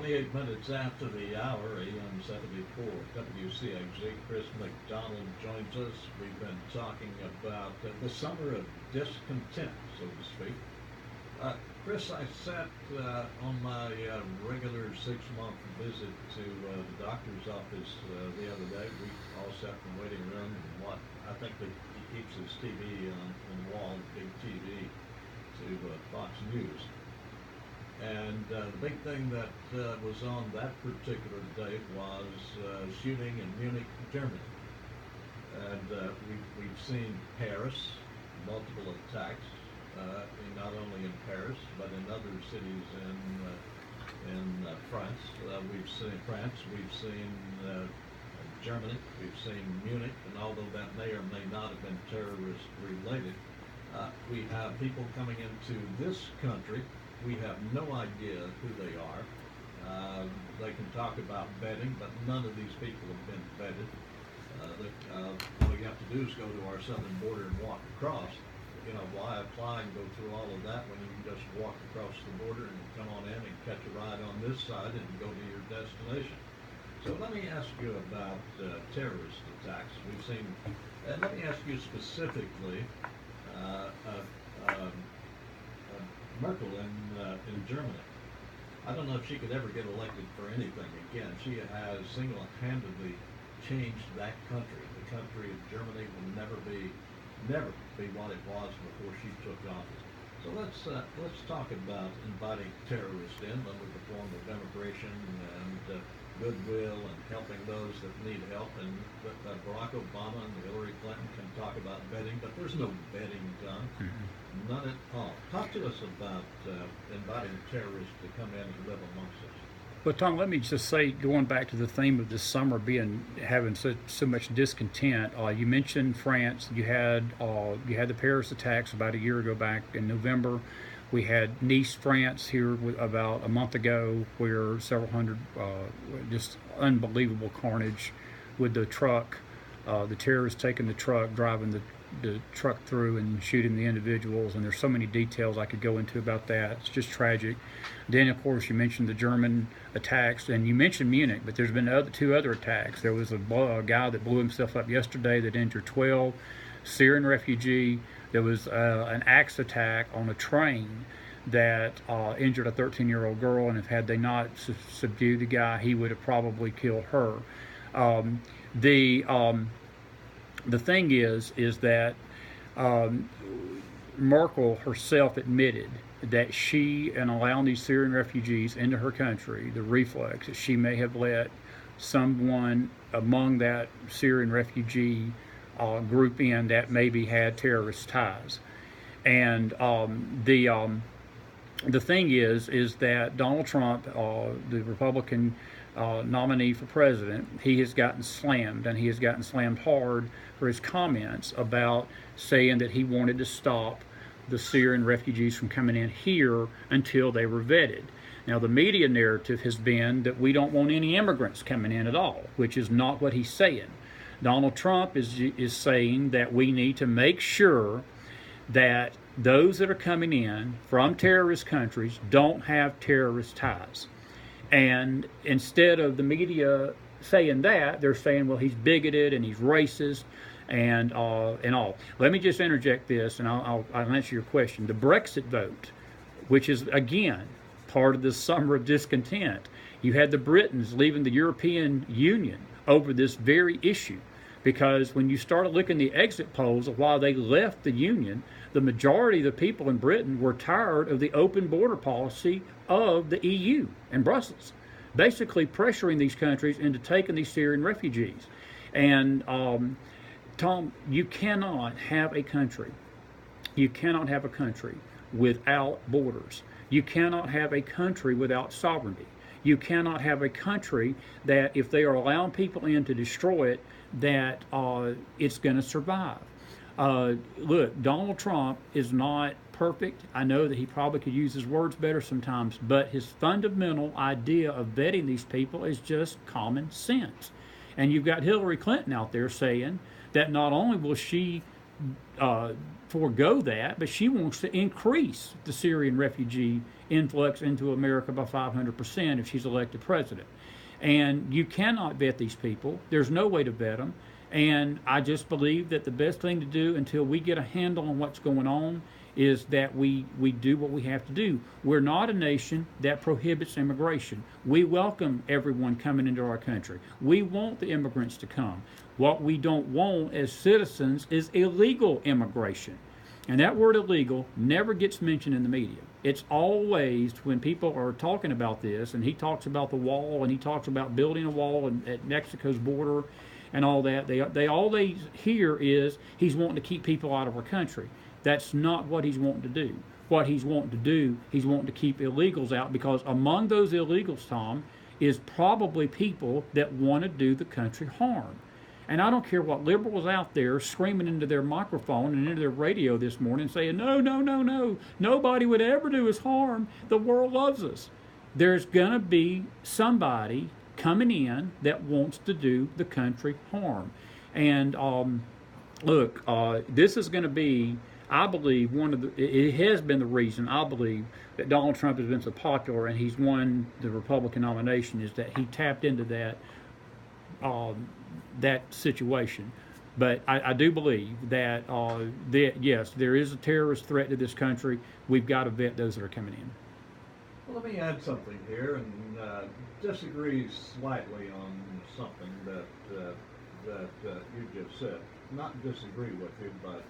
28 minutes after the hour, AM 74, WCAG. Chris McDonald joins us. We've been talking about the summer of discontent, so to speak. Chris, I sat on my regular 6-month visit to the doctor's office the other day. We all sat in the waiting room and I think that he keeps his TV on the wall, big TV, to Fox News. And the big thing that was on that particular day was shooting in Munich, Germany. And we've seen Paris, multiple attacks, not only in Paris, but in other cities in France. We've seen Germany, we've seen Munich, and although that may or may not have been terrorist related, we have people coming into this country. We have no idea who they are. They can talk about vetting, but none of these people have been vetted. All you have to do is go to our southern border and walk across. Why apply and go through all of that when you can just walk across the border and come on in and catch a ride on this side and go to your destination. So let me ask you about terrorist attacks. We've seen, and let me ask you specifically, Merkel in Germany. I don't know if she could ever get elected for anything again. She has single-handedly changed that country. The country of Germany will never be what it was before she took office. So let's talk about inviting terrorists in under the form of immigration and goodwill and helping those that need help. And Barack Obama and Hillary Clinton can talk about vetting, but there's no vetting done. Mm-hmm. None at all. Talk to us about inviting terrorists to come in and live amongst us. Well, Tom, let me just say, going back to the theme of this summer having so much discontent. You mentioned France. You had the Paris attacks about a year ago, back in November. We had Nice, France, here about a month ago, where several hundred, just unbelievable carnage with the truck. The terrorists taking the truck, driving the truck through and shooting the individuals, and there's so many details I could go into about that. It's just tragic. Then, of course, you mentioned the German attacks, and you mentioned Munich, but there's been two other attacks. There was a guy that blew himself up yesterday that injured 12, Syrian refugee. There was an axe attack on a train that injured a 13-year-old girl, and had they not subdued the guy, he would have probably killed her. The thing is that Merkel herself admitted that she, in allowing these Syrian refugees into her country, the reflex that she may have let someone among that Syrian refugee group in that maybe had terrorist ties. And the thing is that Donald Trump, the Republican nominee for president, he has gotten slammed, and he has gotten slammed hard for his comments about saying that he wanted to stop the Syrian refugees from coming in here until they were vetted. Now, the media narrative has been that we don't want any immigrants coming in at all, which is not what he's saying. Donald Trump is saying that we need to make sure that those that are coming in from terrorist countries don't have terrorist ties. And instead of the media saying that, they're saying, well, he's bigoted and he's racist and all. Let me just interject this, and I'll answer your question. The Brexit vote, which is, again, part of this summer of discontent. You had the Britons leaving the European Union over this very issue, because when you started looking at the exit polls of why they left the Union, the majority of the people in Britain were tired of the open border policy of the EU and Brussels, basically pressuring these countries into taking these Syrian refugees. And Tom, you cannot have a country without borders. You cannot have a country without sovereignty. You cannot have a country that, if they are allowing people in to destroy it, that it's going to survive. Look, Donald Trump is not perfect. I know that he probably could use his words better sometimes, but his fundamental idea of vetting these people is just common sense. And you've got Hillary Clinton out there saying that not only will she forego that, but she wants to increase the Syrian refugee influx into America by 500% if she's elected president. And you cannot vet these people. There's no way to vet them. And I just believe that the best thing to do until we get a handle on what's going on is that we do what we have to do. We're not a nation that prohibits immigration. We welcome everyone coming into our country. We want the immigrants to come. What we don't want as citizens is illegal immigration. And that word illegal never gets mentioned in the media. It's always when people are talking about this, and he talks about the wall, and he talks about building a wall at Mexico's border and all that, they always hear is he's wanting to keep people out of our country. That's not what he's wanting to do. What he's wanting to do, he's wanting to keep illegals out, because among those illegals, Tom, is probably people that want to do the country harm. And I don't care what liberals out there screaming into their microphone and into their radio this morning saying, no, no, no, no, nobody would ever do us harm. The world loves us. There's going to be somebody coming in that wants to do the country harm. And look, this is going to be, I believe, it has been the reason, I believe, that Donald Trump has been so popular and he's won the Republican nomination, is that he tapped into that situation. But I do believe that, yes, there is a terrorist threat to this country. We've got to vet those that are coming in. Well, let me add something here and disagree slightly on something that you just said. Not disagree with you, but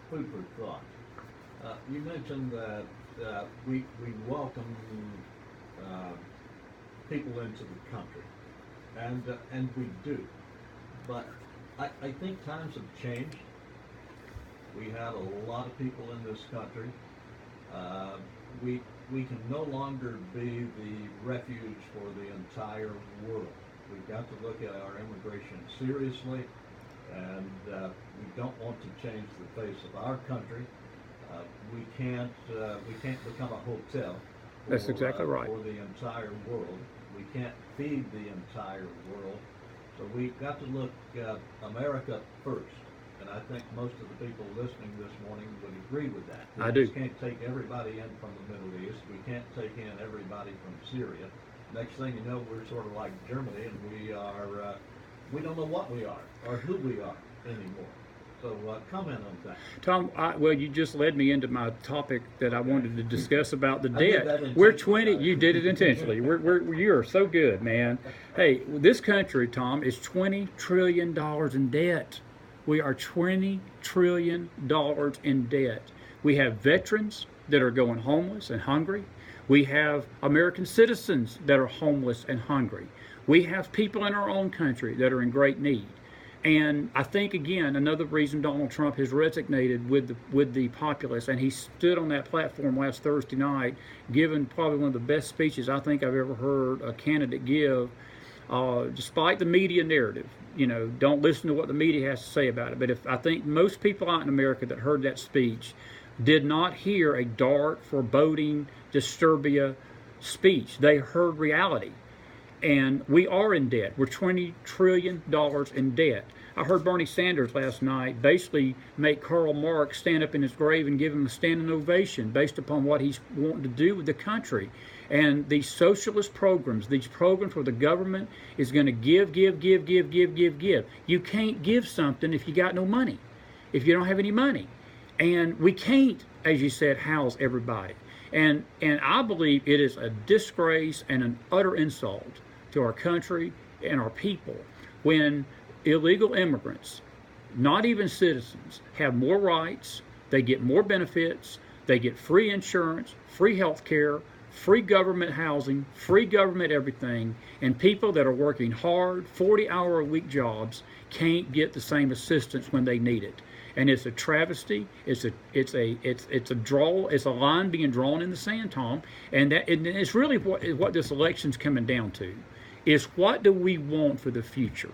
food for thought. You mentioned that we welcome people into the country, and we do. But I think times have changed. We have a lot of people in this country. We can no longer be the refuge for the entire world. We've got to look at our immigration seriously, and we don't want to change the face of our country. We can't become a hotel. That's exactly right. For the entire world. We can't feed the entire world. So we've got to look at America first. And I think most of the people listening this morning would agree with that. I do. We can't take everybody in from the Middle East. We can't take in everybody from Syria. Next thing you know, we're sort of like Germany, and we don't know what we are or who we are anymore. So comment on that. Tom, well, you just led me into my topic that I wanted to discuss about the I did debt. that We're intentionally. 20, you did it intentionally. You're so good, man. Hey, this country, Tom, is $20 trillion in debt. We are $20 trillion in debt. We have veterans that are going homeless and hungry. We have American citizens that are homeless and hungry. We have people in our own country that are in great need. And I think, again, another reason Donald Trump has resonated with the populace, and he stood on that platform last Thursday night, giving probably one of the best speeches I think I've ever heard a candidate give, despite the media narrative. You know, don't listen to what the media has to say about it. But I think most people out in America that heard that speech did not hear a dark, foreboding, disturbia speech. They heard reality. And we are in debt. We're $20 trillion in debt. I heard Bernie Sanders last night basically make Karl Marx stand up in his grave and give him a standing ovation based upon what he's wanting to do with the country. And these socialist programs, these programs where the government is going to give. You can't give something if you got no money, if you don't have any money. And we can't, as you said, house everybody. And I believe it is a disgrace and an utter insult to our country and our people when illegal immigrants, not even citizens, have more rights, they get more benefits, they get free insurance, free health care, free government housing, free government everything, and people that are working hard, 40-hour-a-week jobs can't get the same assistance when they need it. And it's a travesty. It's a line being drawn in the sand, Tom. And it's really what this election's coming down to, is what do we want for the future?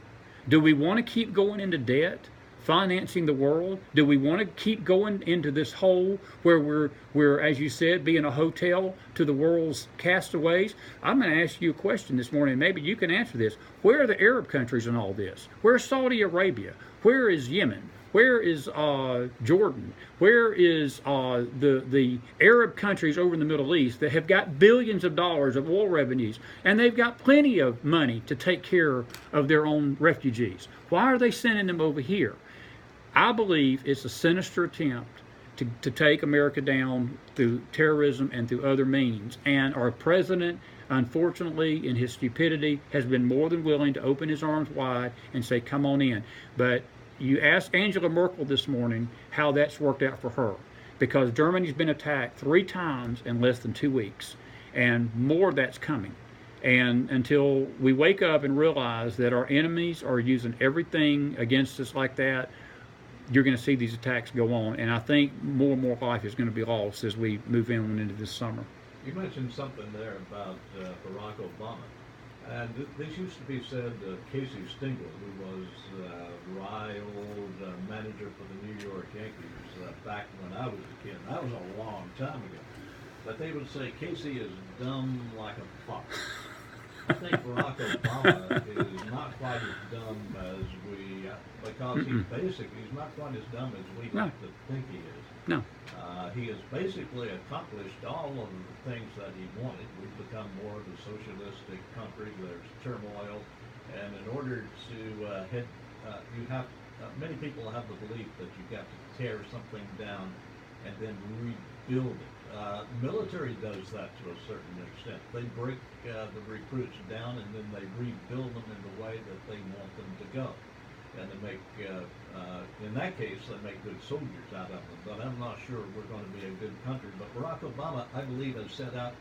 Do we want to keep going into debt, financing the world? Do we want to keep going into this hole where we're, as you said, being a hotel to the world's castaways? I'm going to ask you a question this morning. Maybe you can answer this. Where are the Arab countries in all this? Where's Saudi Arabia? Where is Yemen? Where is Jordan? Where is the Arab countries over in the Middle East that have got billions of dollars of oil revenues, and they've got plenty of money to take care of their own refugees? Why are they sending them over here? I believe it's a sinister attempt to take America down through terrorism and through other means. And our president, unfortunately, in his stupidity, has been more than willing to open his arms wide and say, come on in. But you asked Angela Merkel this morning how that's worked out for her, because Germany's been attacked 3 times in less than 2 weeks, and more of that's coming. And until we wake up and realize that our enemies are using everything against us like that, you're going to see these attacks go on, and I think more and more life is going to be lost as we move into this summer. You mentioned something there about Barack Obama, and this used to be said. Casey Stengel, who was Rye old manager for the New York Yankees back when I was a kid. That was a long time ago. But they would say Casey is dumb like a fox. I think Barack Obama is not quite as dumb as we, because he's not quite as dumb as we like to think he is. No. He has basically accomplished all of the things that he wanted. We've become more of a socialistic country. There's turmoil, and in order to you have many people have the belief that you've got to tear something down and then rebuild it. Military does that to a certain extent. They break the recruits down and then they rebuild them in the way that they want them to go. And they make, in that case, they make good soldiers out of them. But I'm not sure we're going to be a good country. But Barack Obama, I believe, has set out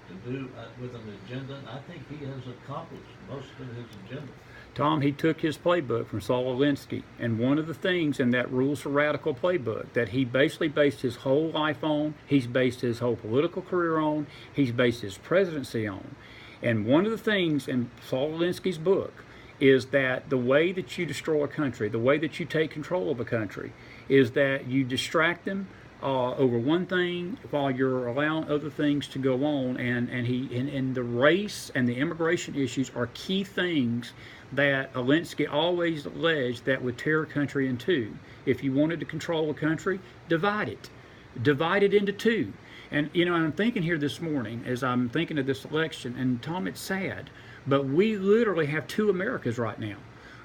to do with an agenda, and I think he has accomplished most of his agenda. Tom, he took his playbook from Saul Alinsky, and one of the things in that Rules for Radical playbook that he basically based his whole life on, he's based his whole political career on, he's based his presidency on. And one of the things in Saul Alinsky's book is that the way that you destroy a country, the way that you take control of a country, is that you distract them over one thing while you're allowing other things to go on. And the race and the immigration issues are key things that Alinsky always alleged that would tear a country in two. If you wanted to control a country, divide it. Divide it into two. And, you know, I'm thinking here this morning as I'm thinking of this election, and Tom, it's sad, but we literally have 2 Americas right now.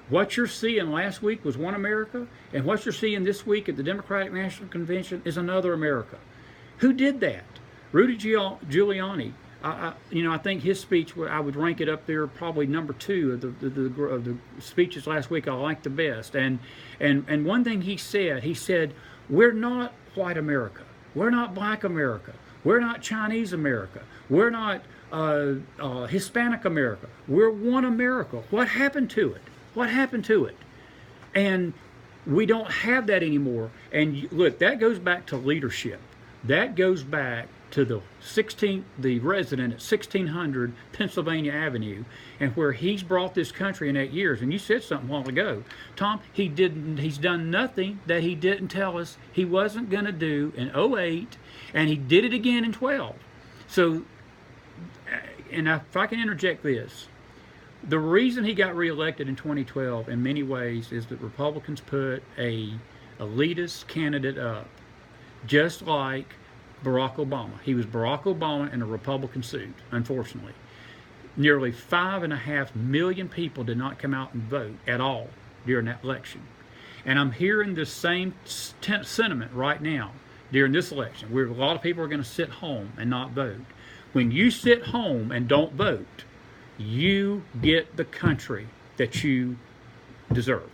What you're seeing last week was one America, and what you're seeing this week at the Democratic National Convention is another America. Who did that? Rudy Giuliani. I think his speech, I would rank it up there probably number 2 of the speeches last week I liked the best. And one thing he said, we're not white America. We're not black America. We're not Chinese America. We're not Hispanic America. We're one America. What happened to it? What happened to it? And we don't have that anymore. And look, that goes back to leadership. That goes back to the resident at 1600 Pennsylvania Avenue, and where he's brought this country in 8 years. And you said something a while ago, Tom, he's done nothing that he didn't tell us he wasn't going to do in 08, and he did it again in 12. So, and if I can interject this, the reason he got reelected in 2012 in many ways is that Republicans put a elitist candidate up, just like Barack Obama. He was Barack Obama in a Republican suit, unfortunately. Nearly 5.5 million people did not come out and vote at all during that election. And I'm hearing this same sentiment right now during this election, where a lot of people are going to sit home and not vote. When you sit home and don't vote, you get the country that you deserve.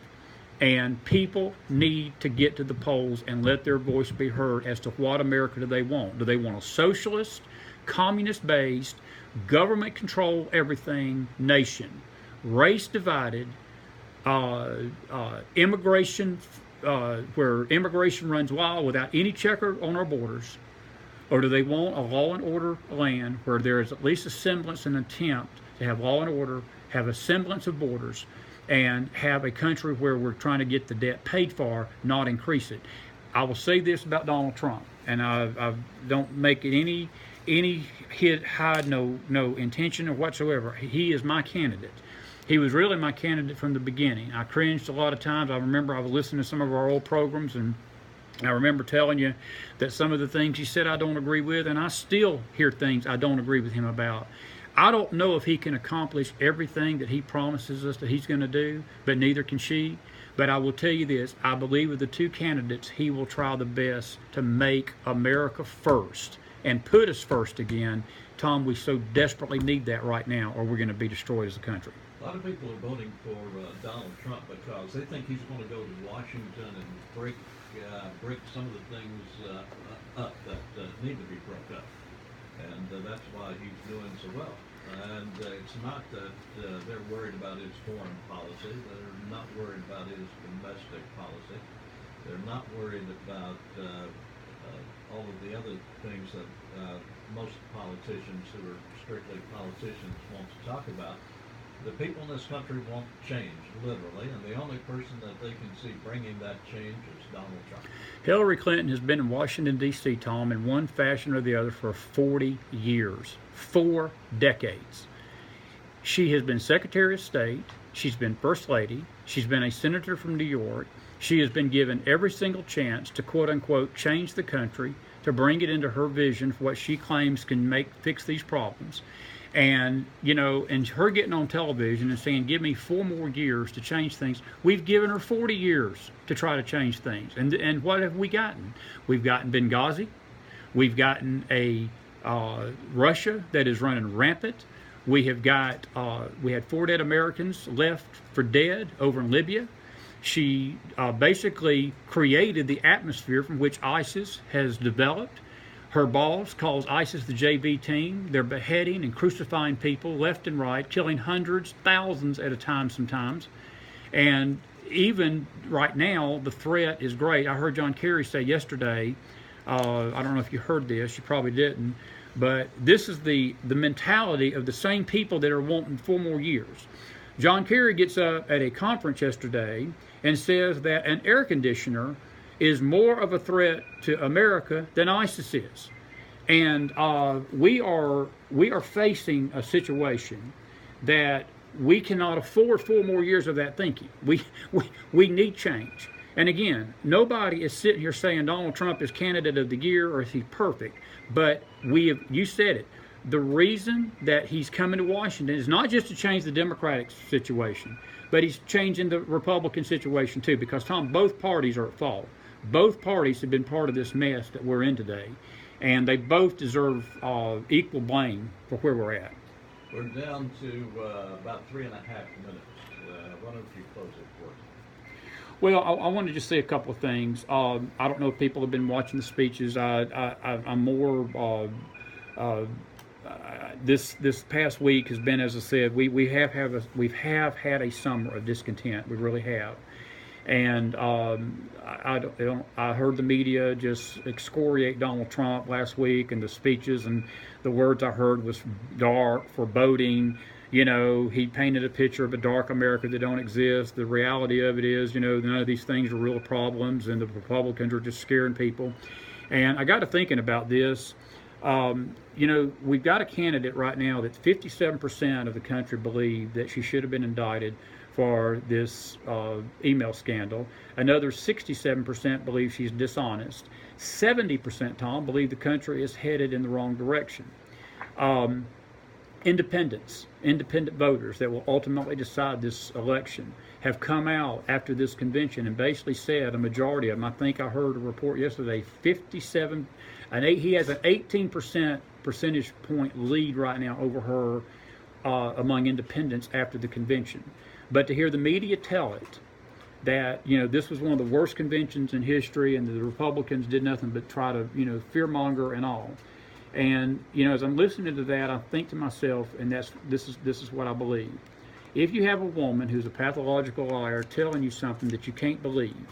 And people need to get to the polls and let their voice be heard as to what America do they want. Do they want a socialist, communist-based, government control everything nation, race divided, immigration, where immigration runs wild without any checker on our borders? Or do they want a law and order land where there is at least a semblance, an attempt to have law and order, have a semblance of borders, and have a country where we're trying to get the debt paid for, not increase it? I will say this about Donald Trump, and I don't make it any hide, no intention or whatsoever. He is my candidate. He was really my candidate from the beginning. I cringed a lot of times. I remember I was listening to some of our old programs, and I remember telling you that some of the things he said I don't agree with, and I still hear things I don't agree with him about. I don't know if he can accomplish everything that he promises us that he's going to do, but neither can she. But I will tell you this, I believe with the two candidates, he will try the best to make America first and put us first again. Tom, we so desperately need that right now, or we're going to be destroyed as a country. A lot of people are voting for Donald Trump because they think he's going to go to Washington and break some of the things up that need to be broke up, and that's why he's doing so well. And it's not that they're worried about his foreign policy. They're not worried about his domestic policy. They're not worried about all of the other things that most politicians who are strictly politicians want to talk about. The people in this country won't change, literally, and the only person that they can see bringing that change is Donald Trump. Hillary Clinton has been in Washington, D.C., Tom, in one fashion or the other for 40 years, 4 decades. She has been Secretary of State. She's been First Lady. She's been a senator from New York. She has been given every single chance to, quote-unquote, change the country, to bring it into her vision for what she claims can fix these problems. And, you know, and her getting on television and saying, give me 4 more years to change things. We've given her 40 years to try to change things. And what have we gotten? We've gotten Benghazi. We've gotten a Russia that is running rampant. We had 4 dead Americans left for dead over in Libya. She basically created the atmosphere from which ISIS has developed. Her boss calls ISIS the JV team. They're beheading and crucifying people left and right, killing hundreds, thousands at a time sometimes. And even right now, the threat is great. I heard John Kerry say yesterday, I don't know if you heard this, you probably didn't, but this is the mentality of the same people that are wanting 4 more years. John Kerry gets up at a conference yesterday and says that an air conditioner is more of a threat to America than ISIS is. And we are facing a situation that we cannot afford 4 more years of that thinking. We need change. And again, nobody is sitting here saying Donald Trump is candidate of the year or is he perfect. But you said it. The reason that he's coming to Washington is not just to change the Democratic situation, but he's changing the Republican situation too, because, Tom, both parties are at fault. Both parties have been part of this mess that we're in today, and they both deserve equal blame for where we're at. We're down to about 3.5 minutes. Why don't you close it for us? Well, I want to just say a couple of things. I don't know if people have been watching the speeches. I'm more... This past week has been, as I said, we have had a summer of discontent. We really have. And I heard the media just excoriate Donald Trump last week, and the speeches and the words I heard was dark, foreboding. You know, he painted a picture of a dark America that don't exist. The reality of it is, you know, none of these things are real problems, and the Republicans are just scaring people. And I got to thinking about this. You know, we've got a candidate right now that 57% of the country believe that she should have been indicted for this email scandal. Another 67% believe she's dishonest. 70%, Tom, believe the country is headed in the wrong direction. Independent voters that will ultimately decide this election have come out after this convention and basically said, a majority of them, I think I heard a report yesterday, 57, he has an 18% percentage point lead right now over her among independents after the convention. But to hear the media tell it, that, you know, this was one of the worst conventions in history and the Republicans did nothing but try to, you know, fearmonger and all. And, you know, as I'm listening to that, I think to myself, and this is what I believe. If you have a woman who's a pathological liar telling you something that you can't believe,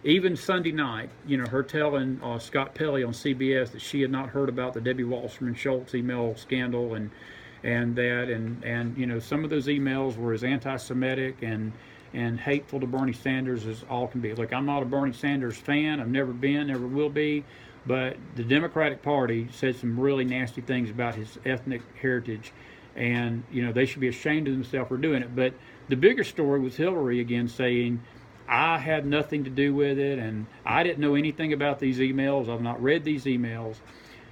even Sunday night, you know, her telling Scott Pelley on CBS that she had not heard about the Debbie Wasserman Schultz email scandal and you know, some of those emails were as anti-Semitic and hateful to Bernie Sanders as all can be. Look, I'm not a Bernie Sanders fan. I've never been, never will be. But the Democratic Party said some really nasty things about his ethnic heritage. And, they should be ashamed of themselves for doing it. But the bigger story was Hillary again saying, I had nothing to do with it, and I didn't know anything about these emails. I've not read these emails.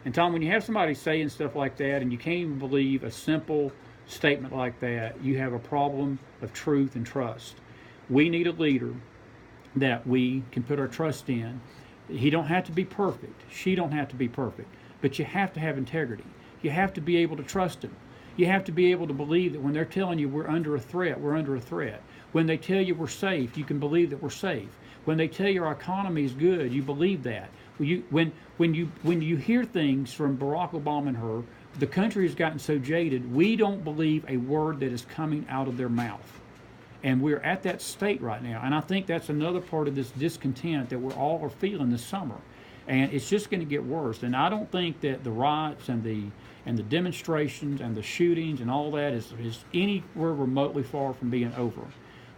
And Tom, when you have somebody saying stuff like that and you can't even believe a simple statement like that, you have a problem of truth and trust. We need a leader that we can put our trust in. He don't have to be perfect. She don't have to be perfect. But you have to have integrity. You have to be able to trust him. You have to be able to believe that when they're telling you we're under a threat, we're under a threat. When they tell you we're safe, you can believe that we're safe. When they tell you our economy is good, you believe that. When you hear things from Barack Obama and her, the country has gotten so jaded, we don't believe a word that is coming out of their mouth. And we're at that state right now. And I think that's another part of this discontent that we're all are feeling this summer. And it's just going to get worse. And I don't think that the riots and the demonstrations and the shootings and all that is anywhere remotely far from being over.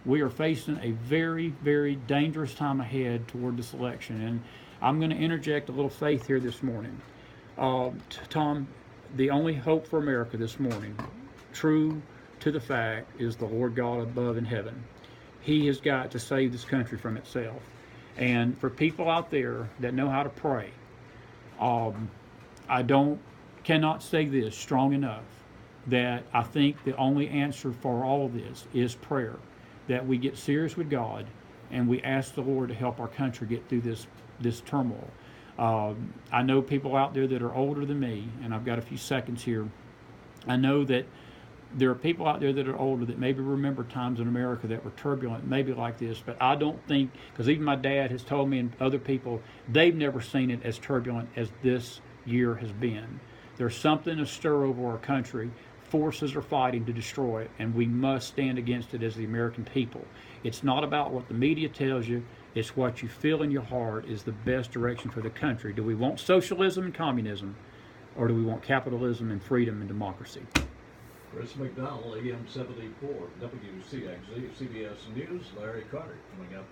We are facing a very, very dangerous time ahead toward this election. And I'm going to interject a little faith here this morning. Tom, the only hope for America this morning, true to the fact, is the Lord God above in heaven. He has got to save this country from itself. And for people out there that know how to pray, cannot say this strong enough, that I think the only answer for all of this is prayer. That we get serious with God and we ask the Lord to help our country get through this turmoil. I know people out there that are older than me, and I've got a few seconds here. I know that there are people out there that are older that maybe remember times in America that were turbulent, maybe like this, but I don't think, because even my dad has told me and other people, they've never seen it as turbulent as this year has been. There's something astir over our country. Forces are fighting to destroy it, and we must stand against it as the American people. It's not about what the media tells you. It's what you feel in your heart is the best direction for the country. Do we want socialism and communism, or do we want capitalism and freedom and democracy? Chris McDonald, AM 74, WCXZ, CBS News, Larry Carter coming up.